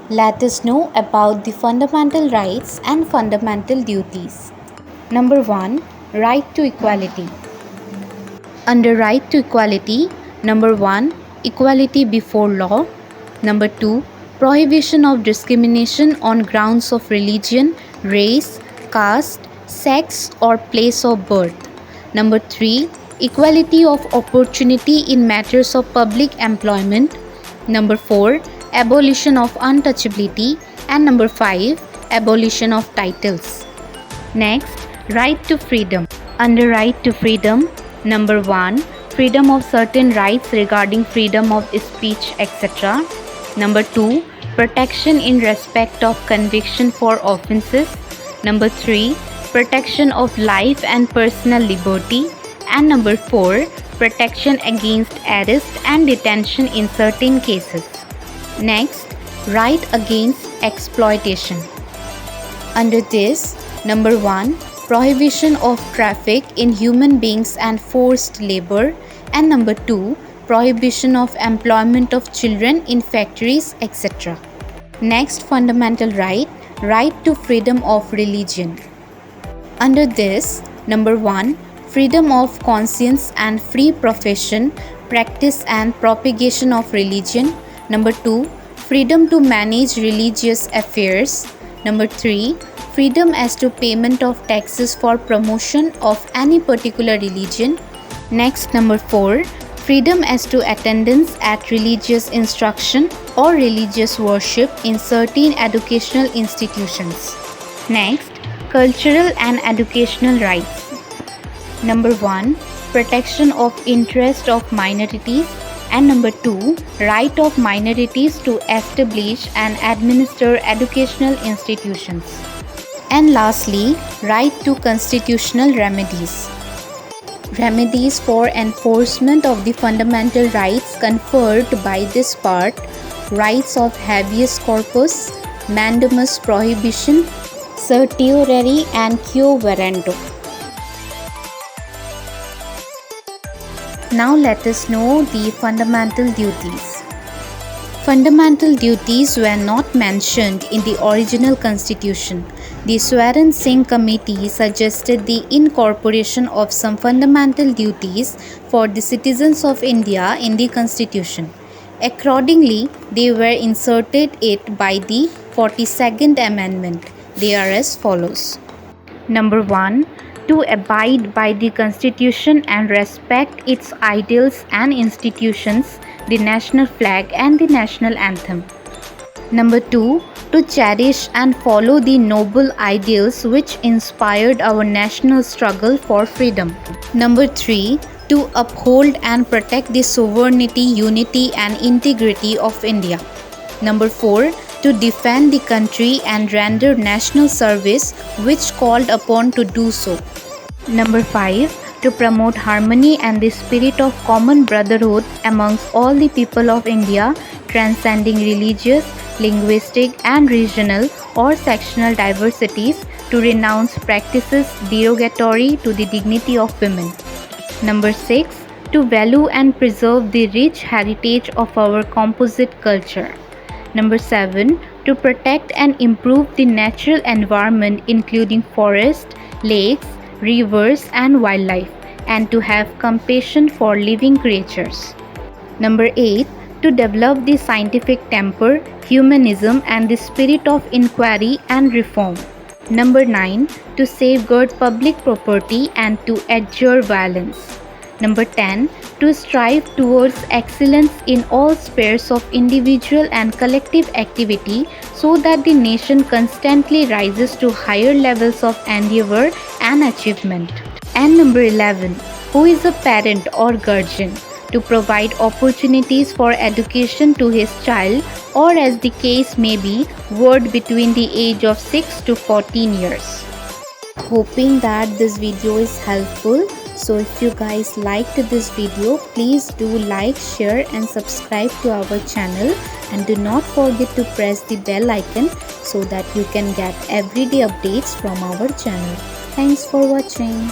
Let us know about the fundamental rights and fundamental duties. Number 1. Right to equality. Under right to equality, number 1. Equality before law. Number 2. Prohibition of discrimination on grounds of religion, race, caste, sex, or place of birth. Number 3. Equality of opportunity in matters of public employment. Number 4. Abolition of untouchability. And number 5. Abolition of titles. Next, right to freedom. Under right to freedom, number 1. Freedom of certain rights regarding freedom of speech, etc. Number 2. Protection in respect of conviction for offences. Number 3. Protection of life and personal liberty. And number 4. Protection against arrest and detention in certain cases. Next, right against exploitation. Under this, number 1. Prohibition of traffic in human beings and forced labor. And number 2. Prohibition of employment of children in factories, etc. Next fundamental right, right to freedom of religion. Under this, number 1. Freedom of conscience and free profession, practice and propagation of religion. Number 2. Freedom to manage religious affairs. Number 3. Freedom as to payment of taxes for promotion of any particular religion. Next, number 4. Freedom as to attendance at religious instruction or religious worship in certain educational institutions. Next, cultural and educational rights. Number 1. Protection of interest of minorities. And number 2. Right of minorities to establish and administer educational institutions. And lastly, right to constitutional remedies. Remedies for enforcement of the fundamental rights conferred by this part: rights of habeas corpus, mandamus prohibition, certiorari and quo warranto. Now let us know the fundamental duties. Fundamental duties were not mentioned in the original constitution. The Swaran Singh Committee suggested the incorporation of some fundamental duties for the citizens of India in the constitution. Accordingly, they were inserted it by the 42nd Amendment. They are as follows. Number 1. To abide by the Constitution and respect its ideals and institutions, the national flag and the national anthem. Number 2. To cherish and follow the noble ideals which inspired our national struggle for freedom. Number 3. To uphold and protect the sovereignty, unity and integrity of India. Number 4. To defend the country and render national service which called upon to do so. Number 5. To promote harmony and the spirit of common brotherhood amongst all the people of India, transcending religious, linguistic and regional or sectional diversities, to renounce practices derogatory to the dignity of women. Number 6. To value and preserve the rich heritage of our composite culture. Number 7. To protect and improve the natural environment including forests, lakes, rivers and wildlife, and to have compassion for living creatures. Number 8. To develop the scientific temper, humanism and the spirit of inquiry and reform. Number 9. To safeguard public property and to adjure violence. Number 10. To strive towards excellence in all spheres of individual and collective activity so that the nation constantly rises to higher levels of endeavor and achievement. And number 11. Who is a parent or guardian? To provide opportunities for education to his child, or as the case may be, ward between the age of 6 to 14 years. Hoping that this video is helpful. So if you guys liked this video, please do like, share and subscribe to our channel, and do not forget to press the bell icon so that you can get everyday updates from our channel. Thanks for watching.